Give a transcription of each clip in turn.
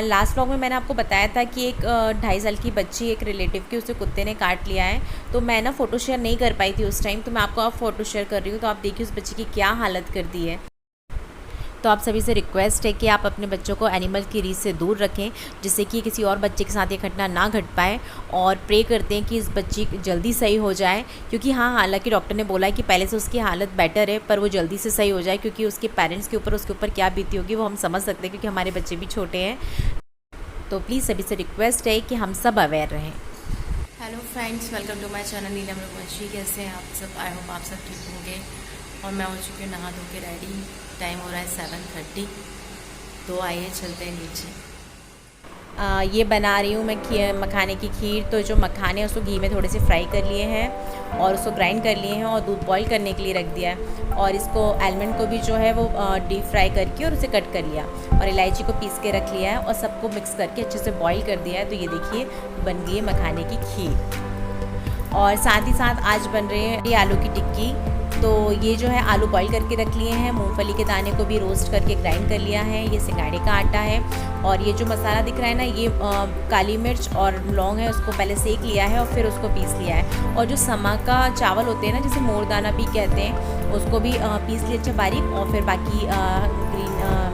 Last vlog में मैंने आपको बताया था कि एक 2.5 साल की बच्ची एक रिलेटिव की उसे कुत्ते ने काट लिया है। तो मैं ना फ़ोटो शेयर नहीं कर पाई थी उस टाइम, तो मैं आपको अब फ़ोटो शेयर कर रही हूँ। तो आप देखिए उस बच्ची की क्या हालत कर दी है। तो आप सभी से रिक्वेस्ट है कि आप अपने बच्चों को एनिमल की रीस से दूर रखें, जिससे कि किसी और बच्चे के साथ ये घटना ना घट पाए। और प्रे करते हैं कि इस बच्ची जल्दी सही हो जाए, क्योंकि हाँ, हालांकि डॉक्टर ने बोला है कि पहले से उसकी हालत बेटर है, पर वो जल्दी से सही हो जाए, क्योंकि उसके पेरेंट्स के ऊपर उसके ऊपर क्या बीती होगी वो हम समझ सकते हैं, क्योंकि हमारे बच्चे भी छोटे हैं। तो प्लीज़ सभी से रिक्वेस्ट है कि हम सब अवेयर रहें। Hello friends, welcome to my channel Neelam Raghuvanshi. कैसे हैं आप सब? आई होप आप सब ठीक होंगे। और मैं हो चुकी हूँ नहा धो के रेडी। टाइम हो रहा है 7:30। तो आइए चलते हैं नीचे। ये बना रही हूँ मैं मखाने की खीर। तो जो मखाने हैं उसको घी में थोड़े से फ्राई कर लिए हैं और उसको ग्राइंड कर लिए हैं और दूध बॉईल करने के लिए रख दिया है। और इसको आलमंड को भी जो है वो डीप फ्राई करके और उसे कट कर लिया और इलायची को पीस के रख लिया है और सबको मिक्स करके अच्छे से बॉईल कर दिया है। तो ये देखिए बन गई है मखाने की खीर। और साथ ही साथ आज बन रही है ये आलू की टिक्की। तो ये जो है आलू बॉईल करके रख लिए हैं, मूंगफली के दाने को भी रोस्ट करके ग्राइंड कर लिया है। ये सिंगाड़े का आटा है। और ये जो मसाला दिख रहा है ना, ये काली मिर्च और लौंग है, उसको पहले सेक लिया है और फिर उसको पीस लिया है। और जो समा का चावल होते हैं ना, जिसे मोरदाना भी कहते हैं, उसको भी पीस लिया अच्छा बारीक। और फिर बाकी ग्रीन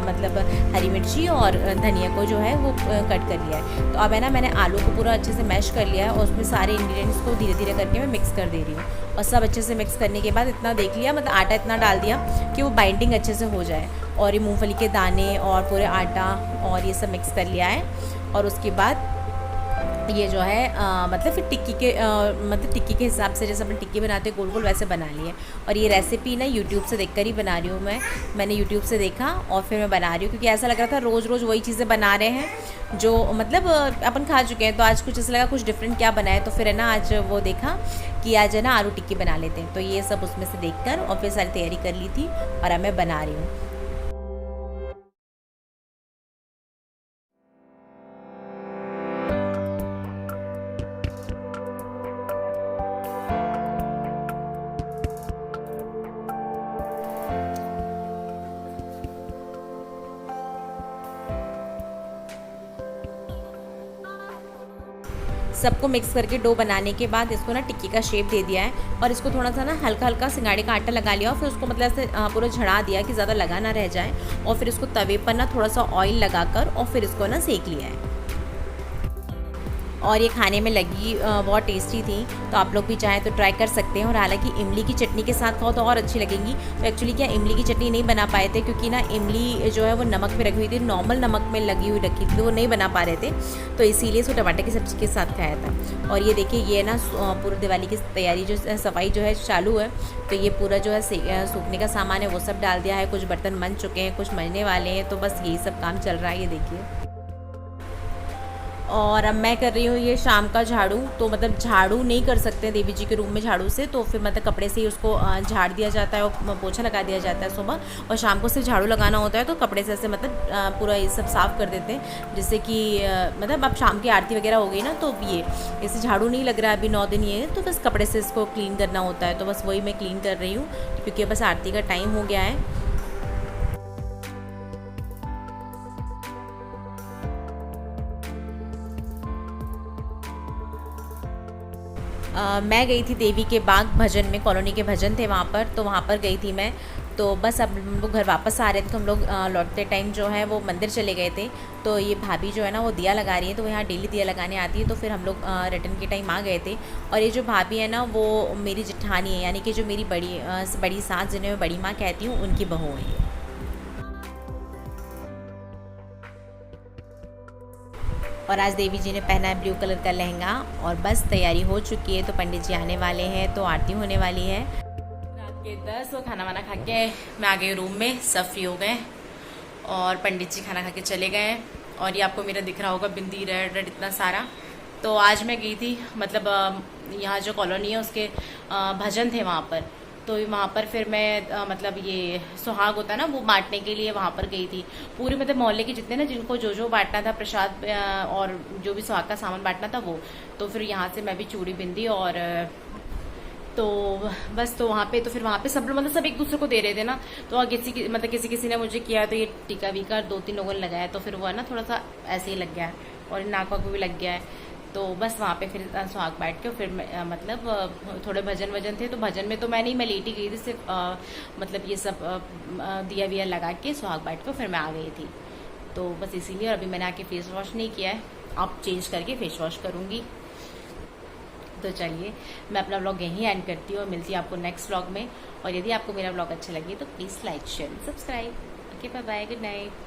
मतलब हरी मिर्ची और धनिया को जो है वो कट कर लिया है। तो अब है ना, मैंने आलू को पूरा अच्छे से मैश कर लिया है और उसमें सारे इंग्रेडिएंट्स को धीरे धीरे करके मैं मिक्स कर दे रही हूँ। और सब अच्छे से मिक्स करने के बाद इतना देख लिया, मतलब आटा इतना डाल दिया कि वो बाइंडिंग अच्छे से हो जाए। और ये मूंगफली के दाने और पूरे आटा और ये सब मिक्स कर लिया है। और उसके बाद ये जो है मतलब फिर टिक्की के मतलब टिक्की के हिसाब से जैसे अपन टिक्की बनाते हैं गोल गोल, वैसे बना लिए। और ये रेसिपी ना यूट्यूब से देखकर ही बना रही हूँ मैंने यूट्यूब से देखा और फिर मैं बना रही हूँ, क्योंकि ऐसा लग रहा था रोज़ रोज़ वही चीज़ें बना रहे हैं जो मतलब अपन खा चुके हैं। तो आज कुछ ऐसा लगा कुछ डिफरेंट क्या बनाए। तो फिर है ना, आज वो देखा कि आज है ना आलू टिक्की बना लेते हैं। तो ये सब उसमें से देखकर और फिर सारी तैयारी कर ली थी और अब मैं बना रही हूँ। सबको मिक्स करके डो बनाने के बाद इसको ना टिक्की का शेप दे दिया है। और इसको थोड़ा सा ना हल्का हल्का सिंगाड़े का आटा लगा लिया और फिर उसको मतलब ऐसे पूरा झड़ा दिया कि ज़्यादा लगा ना रह जाए। और फिर इसको तवे पर ना थोड़ा सा ऑयल लगाकर और फिर इसको ना सेक लिया है। और ये खाने में लगी बहुत टेस्टी थी। तो आप लोग भी चाहें तो ट्राई कर सकते हैं। और हालांकि इमली की चटनी के साथ खाओ तो और अच्छी लगेंगी। तो एक्चुअली क्या इमली की चटनी नहीं बना पाए थे, क्योंकि ना इमली जो है वो नमक में रखी हुई थी, नॉर्मल नमक में लगी हुई रखी थी, तो वो नहीं बना पा रहे थे। तो इसीलिए इसको टमाटर की सब्ज़ी के साथ खाया था। और ये देखिए ये ना पूरी दिवाली की तैयारी जो सफाई जो है चालू है। तो ये पूरा जो है सूखने का सामान है वो सब डाल दिया है। कुछ बर्तन बन चुके हैं, कुछ मजने वाले हैं। तो बस यही सब काम चल रहा है, ये देखिए। और अब मैं कर रही हूँ ये शाम का झाड़ू। तो मतलब झाड़ू नहीं कर सकते देवी जी के रूम में झाड़ू से, तो फिर मतलब कपड़े से ही उसको झाड़ दिया जाता है और पोछा लगा दिया जाता है सुबह। और शाम को सिर्फ झाड़ू लगाना होता है, तो कपड़े से ऐसे मतलब पूरा ये सब साफ़ कर देते हैं, जिससे कि मतलब अब शाम की आरती वगैरह हो गई ना, तो ये इससे झाड़ू नहीं लग रहा है अभी 9 दिन ये, तो बस कपड़े से इसको क्लीन करना होता है। तो बस वही मैं क्लीन कर रही हूँ, क्योंकि बस आरती का टाइम हो गया है। मैं गई थी देवी के बाग भजन में, कॉलोनी के भजन थे वहाँ पर, तो वहाँ पर गई थी मैं। तो बस अब हम लोग घर वापस आ रहे थे, तो हम लोग लौटते टाइम जो है वो मंदिर चले गए थे। तो ये भाभी जो है ना वो दिया लगा रही है, तो वो यहाँ डेली दिया लगाने आती है। तो फिर हम लोग रिटर्न के टाइम आ गए थे। और ये जो भाभी है ना वो मेरी जेठानी है, यानी कि जो मेरी बड़ी सास, जिन्हें मैं बड़ी माँ कहती हूँ, उनकी बहू है। और आज देवी जी ने पहना है ब्लू कलर का लहंगा। और बस तैयारी हो चुकी है, तो पंडित जी आने वाले हैं, तो आरती होने वाली है। रात के 10 तो खाना वाना खा के मैं आ गई रूम में, सब फ्री हो गए और पंडित जी खाना खा के चले गए। और ये आपको मेरा दिख रहा होगा बिंदी रेड रेड इतना सारा। तो आज मैं गई थी, मतलब यहाँ जो कॉलोनी है उसके भजन थे वहाँ पर। तो वहाँ पर फिर मैं मतलब ये सुहाग होता है ना, वो बांटने के लिए वहाँ पर गई थी। पूरे मतलब मोहल्ले के जितने ना, जिनको जो जो बांटना था प्रसाद और जो भी सुहाग का सामान बांटना था वो। तो फिर यहाँ से मैं भी चूड़ी बिंदी और तो बस तो वहाँ पे तो फिर वहाँ पे सब लोग मतलब सब एक दूसरे को दे रहे थे ना, तो किसी किसी ने मुझे किया, तो ये टीका वीका 2-3 लोगों ने लगाया, तो फिर वो है ना थोड़ा सा ऐसे ही लग गया है और नाक वाक भी लग गया है। तो बस वहाँ पे फिर सुहाग बैठ के फिर मतलब थोड़े भजन वजन थे, तो भजन में तो मैं नहीं, मैं लेटी गई थी सिर्फ मतलब ये सब दिया विया लगा के सुहाग बैठ के फिर मैं आ गई थी। तो बस इसीलिए, और अभी मैंने आके फेस वॉश नहीं किया है, अब चेंज करके फेस वॉश करूँगी। तो चलिए मैं अपना व्लॉग यहीं एंड करती हूँ और मिलती हूँ आपको नेक्स्ट व्लॉग में। और यदि आपको मेरा व्लॉग अच्छा लगे तो please like share subscribe. Okay, bye bye, good night.